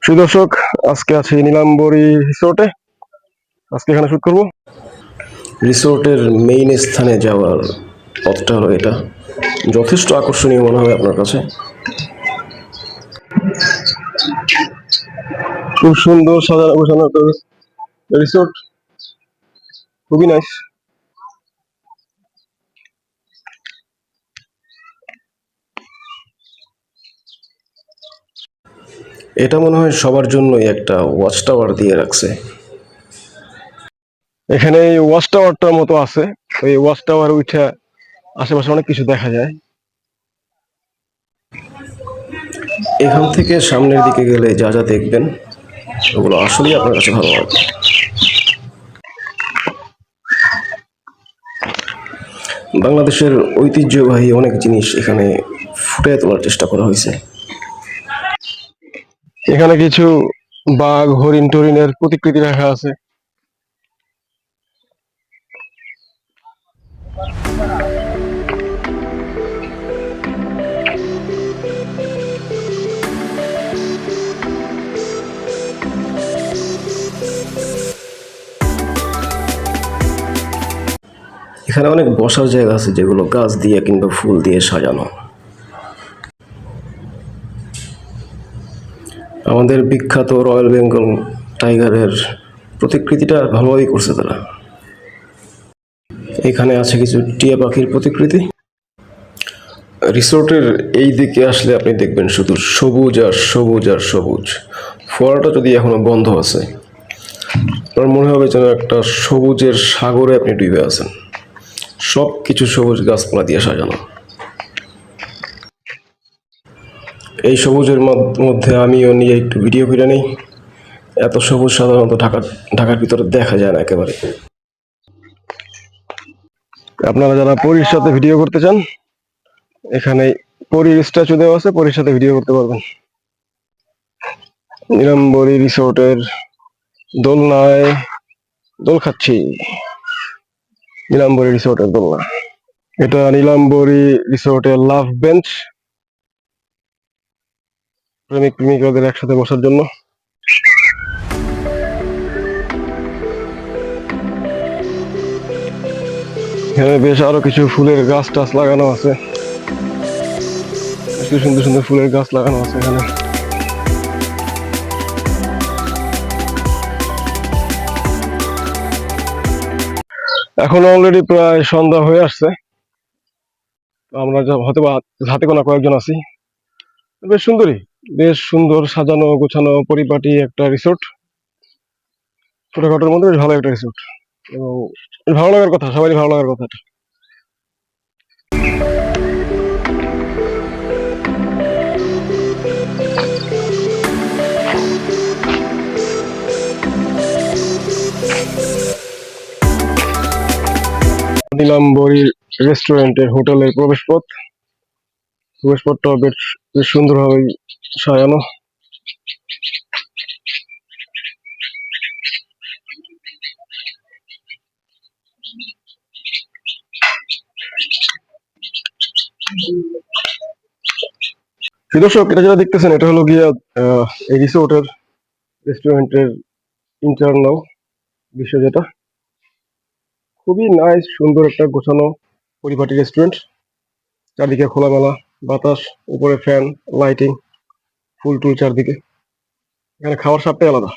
সুদর্শক, আজকে আছি নীলাম্বরী রিসোর্টে। আজকে এখানে শুট করবো। রিসোর্টের মেইন স্থানে যাওয়ার পথটা হলো এটা। যথেষ্ট আকর্ষণীয় মনে হবে আপনার কাছে। খুব সুন্দর সাজানো গোছানো রিসোর্ট, খুবই নাইস। এটা মনে হয় সবার জন্যই একটা ওয়াচ টাওয়ার দিয়ে রাখছে। এখানে এই ওয়াচ টাওয়ারটার মতো আছে, এই ওয়াচ টাওয়ার উঠে আশেপাশে অনেক কিছু দেখা যায়। এখান থেকে সামনের দিকে গেলে যা যা দেখবেন ওগুলো আসলেই আপনার কাছে ভালো লাগবে। বাংলাদেশের ঐতিহ্যবাহী অনেক জিনিস এখানে ফুটিয়ে তোলার চেষ্টা করা হয়েছে। এখানে কিছু বাঘ, হরিণ টরিনের প্রতিকৃতি রাখা আছে। এখানে অনেক বসার জায়গা আছে যেগুলো গাছ দিয়ে কিংবা ফুল দিয়ে সাজানো। আমাদের বিখ্যাত রয়্যাল বেঙ্গল টাইগারের প্রতিকৃতিটা ভালোভাবেই করছে তারা। এখানে আছে কিছু টিয়া পাখির প্রতিকৃতি। রিসোর্টের এই দিকে আসলে আপনি দেখবেন শুধু সবুজ আর সবুজ আর সবুজ। ফোয়ারাটা যদি এখনো বন্ধ আছে, আপনার মনে হবে যেন একটা সবুজের সাগরে আপনি ডুবে আছেন। সব কিছু সবুজ গাছপালা দিয়ে সাজানো। এই সবুজের মধ্যে আমিও নিয়ে একটু ভিডিও করে নিই। এত সবুজ সাধারণত ঢাকার ভিতরে দেখা যায় না একেবারে। আপনারা যারা পরীর সাথে ভিডিও করতে চান, এখানে পরীর স্ট্যাচু দেওয়া আছে, পরীর সাথে ভিডিও করতে পারবেন। নীলাম্বরী রিসোর্টের দোলনায় দোল খাচ্ছি। নীলাম্বরী রিসোর্টের দোলনা। এটা নীলাম্বরী রিসোর্টের লাভ বেঞ্চ, প্রেমিক প্রেমিকাদের একসাথে বসার জন্য। এখানে বেশ আরো কিছু ফুলের গাছ টাছ লাগানো আছে, সুন্দর সুন্দর ফুলের গাছ লাগানো আছে এখানে। এখন অলরেডি প্রায় সন্ধ্যা হয়ে আসছে। আমরা হয়তো হাতে গোনা কয়েকজন আছি। বেশ সুন্দরী, বেশ সুন্দর সাজানো গোছানো পরিপাটি একটা রিসোর্ট। ছোটখাটোর মধ্যে বেশ ভালো একটা রিসোর্ট, এবং ভালো লাগার কথা, সবারই ভালো লাগার কথা। নীলাম্বরী রেস্টুরেন্টের হোটেলের প্রবেশপথটা বেশ বেশ সুন্দরভাবে সাজানো। দর্শক, এটা যেটা দেখতেছেন এটা হলো গিয়া এই রিসোর্টের রেস্টুরেন্টের ইন্টারনাল দৃশ্য, যেটা খুবই নাইস, সুন্দর একটা গোছানো পরিপাটি রেস্টুরেন্ট। চারদিকে খোলামেলা বাতাস, উপরে ফ্যান, লাইটিং, ফুল টুল চারদিকে। এখানে খাওয়ার স্বাদটাই আলাদা।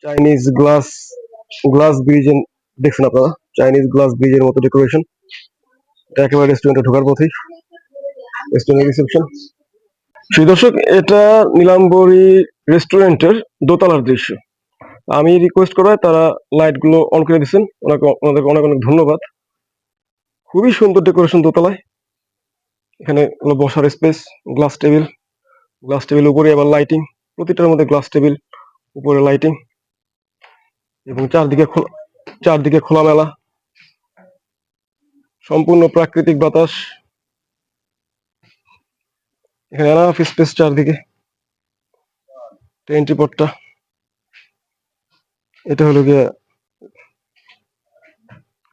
চাইনিজ গ্লাস ব্রিজ দেখছেন আপনারা, চাইনিজ গ্লাস ব্রিজের মতো ডেকোরেশন। এটা একেবারে রেস্টুরেন্টে ঢোকার পথেই, রেস্টুরেন্ট রিসেপশন। সেই দর্শক, এটা নীলাম্বরী রেস্টুরেন্টের দোতলার দৃশ্য। আমি রিকোয়েস্ট করায় তারা লাইট গুলো অন করে দিচ্ছেন, ওনাদেরকে অনেক অনেক ধন্যবাদ। খুবই সুন্দর ডেকোরেশন দোতলায়। এখানে হলো বসার স্পেস, গ্লাস টেবিল উপরে আবার লাইটিং, প্রতিটার মধ্যে গ্লাস টেবিল, উপরে লাইটিং, এবং চারদিকে খোলামেলা, সম্পূর্ণ প্রাকৃতিক বাতাস। এখানে এনাফ স্পেস চারদিকে। এন্ট্রি পথটা, এটা হলো গিয়ে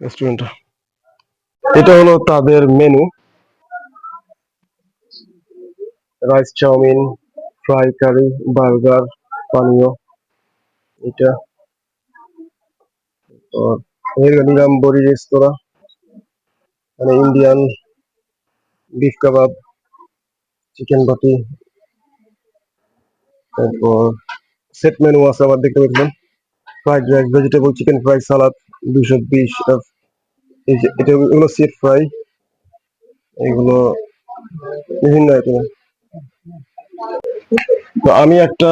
রেস্টুরেন্টটা। এটা হলো তাদের মেনু। রাইস চাউমিন, ফ্রাই কারি, বার্গার, পানীয় এটা। और নিরামবরি রেস্তোরাঁ, মানে ইন্ডিয়ান বিফ কাবাব, চিকেন বাটি, তারপর সেট মেনু আছে আবার দেখতে পাচ্ছেন। Fried rice, vegetable chicken fry, salad 220। এটা এগুলো সেট ফ্রাই, এগুলো বিভিন্ন আইটেম। তো আমি একটা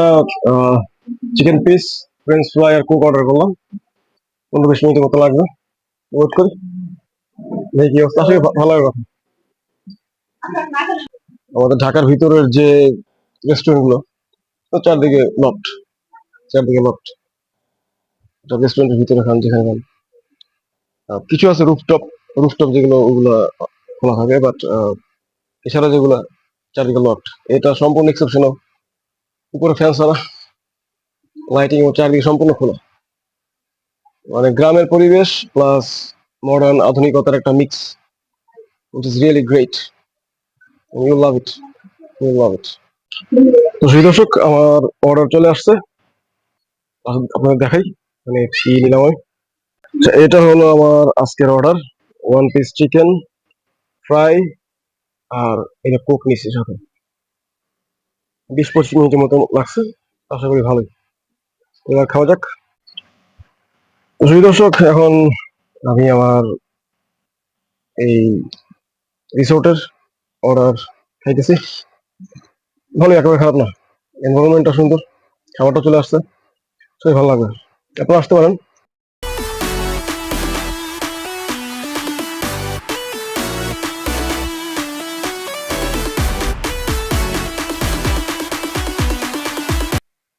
চিকেন পিস, ফ্রেঞ্চ ফ্রাই আর কোক অর্ডার করলাম। 15-20 মিনিটের মতো লাগবে, ওয়েট করি দেখি কি অবস্থা। আসলে ভালো লাগে কথা। আমাদের ঢাকার ভিতরের যে রেস্টুরেন্ট গুলো, তো চারদিকে লকড। রেস্টুরেন্টের ভিতরে খান যেখানে খান, কিছু আছে রুফটপ যেগুলো, ওগুলা খোলা থাকে, বাট এছাড়া যেগুলা চারদিকে লকড। এটা সম্পূর্ণ এক্সেপশনাল। উপরে ফ্যান ছাড়া, লাইটিং ও চারদিকে সম্পূর্ণ খোলা, মানে গ্রামের পরিবেশ প্লাস মডার্ন আধুনিকতার একটা mix, which is really great. You love it. You love it. তো সেই দর্শক, আমার অর্ডার চলে আসছে, আপনাদের দেখাই মানে কি নিলাম আমি। আচ্ছা, এটা হলো আমার আজকের অর্ডার। 1 পিস চিকেন ফ্রাই, আর এটা কোক নিচ্ছি সাথে। 20-25 মিনিটের মতো লাগছে, আশা করি ভালোই। এবার খাওয়া যাক। তো সেই দর্শক, এখন আমি আমার এই রিসোর্টের অর্ডার খাইতেছি। ভালোই, একেবারে খারাপ না। এনভায়রনমেন্টটা সুন্দর, খাবারটা চলে আসছে, সবাই ভালো লাগবে। আপনারা আসতে পারেন।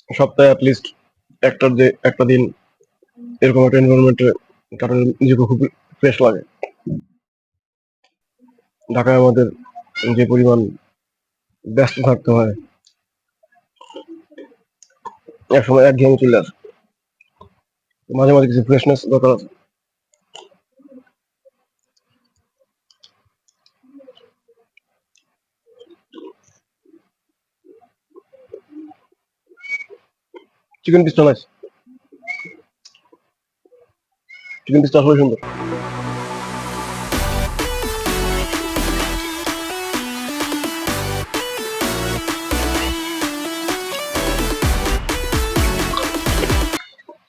সপ্তাহে অ্যাটলিস্ট একটা দিন এরকম একটা এনভায়রনমেন্টে কাটালে নিজেকে খুব ফ্রেশ লাগে। ঢাকায় আমাদের যে পরিমাণ ব্যস্ত থাকতে হয়, একসময় একঘেয়েমি চলে আসে, মাঝে মাঝে কিছু ফ্রেশনেস দরকার আছে। চিকেন পিসটা নাইস, চিকেন পিসটা আসলে সুন্দর।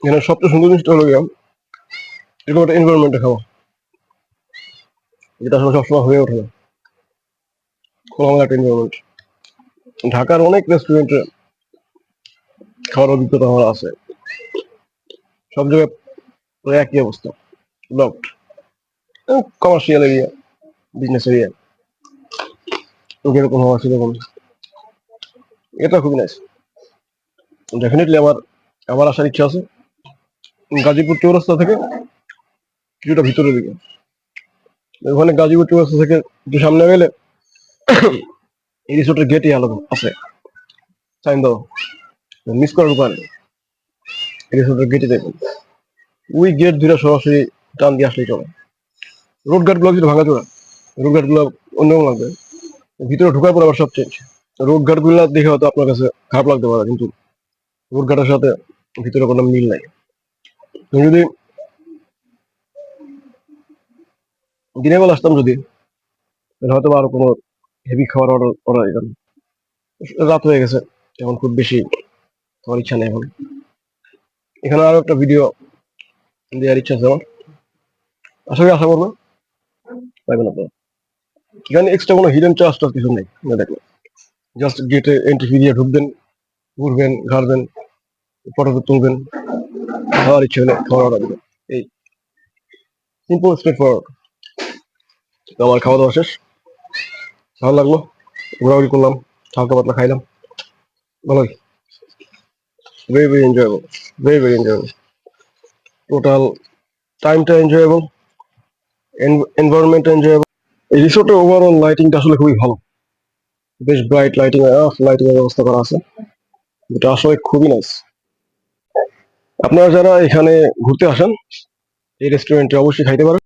এখানে সবচেয়ে সুন্দর জিনিসটা হলো গিয়ে এরকম একটা এনভায়রনমেন্টে খাওয়া, যেটা আসলে সবসময় হয়ে ওঠে না। খোলামেলা একটা এনভায়রনমেন্ট। ঢাকার অনেক রেস্টুরেন্টে খাওয়ার অভিজ্ঞতা আমার আছে, সব জায়গায় প্রায় একই অবস্থা, locked. Commercial area, business area, যেরকম হওয়া সেরকম। এটা খুবই নাইস। ডেফিনেটলি আমার আবার আসার ইচ্ছা আছে। গাজীপুর চৌরাস্তা থেকে কিছুটা ভিতরের দিকে, ওখানে গাজীপুর চৌরাস্তা থেকে একটু সামনে গেলে এই রিসোর্টের গেটই আলাদা আছে, সাইন দাও, মিস করার উপায় নেই। এই রিসোর্টের গেটে দেখুন, ওই গেট ধরে সরাসরি টান দিয়ে আসলেই চলে। রোড গার্ড গুলো কিছু ভাঙাচোরা, রোড গার্ড গুলো অন্যরকম লাগবে, ভিতরে ঢোকার পর আবার সব চেঞ্জ। রোড গার্ড গুলো দেখে হয়তো আপনার কাছে খারাপ লাগতে পারে, কিন্তু রোড গার্ডের সাথে ভিতরে কোনো মিল নাই। তুমি যদি দিনের বেলা আসতাম যদি, তাহলে হয়তো আরো কোনো হেভি খাবার অর্ডার দিতাম। রাত হয়ে গেছে, এখন খুব বেশি আমার ইচ্ছা নেই এখন। এখানে আরো একটা ভিডিও দেওয়ার ইচ্ছা আছে আমার, আশা করি আশা করবো পাইবেন আপনারা। এখানে এক্সট্রা কোনো হিডেন চার্জ টার্জ কিছু নেই, দেখো জাস্ট গেটে এন্ট্রি ফি দিয়ে ঢুকবেন, ঘুরবেন, ঘাড়বেন, ফটো তুলবেন, খাওয়ার ইচ্ছে হলে খাওয়ার অর্ডার দিবেন। এই সিম্পল স্ট্রেট ফরওয়ার্ড। তো আমার খাওয়া দাওয়া শেষ, ভালো লাগলো, ঘোরাঘুরি করলাম, হালকা পাতলা খাইলাম, ভালোই, very very enjoyable, very very enjoyable. Total টাইমটা এনজয়েবল, এনভায়রনমেন্ট এনজয়েবল। এই রিসোর্টের ওভারঅল লাইটিংটা আসলে খুবই ভালো, বেশ ব্রাইট লাইটিং এর ব্যবস্থা করা আছে, এটা আসলে খুবই নাইস। আপনারা যারা এখানে ঘুরতে আসেন, এই রেস্টুরেন্টে অবশ্যই খাইতে পারেন।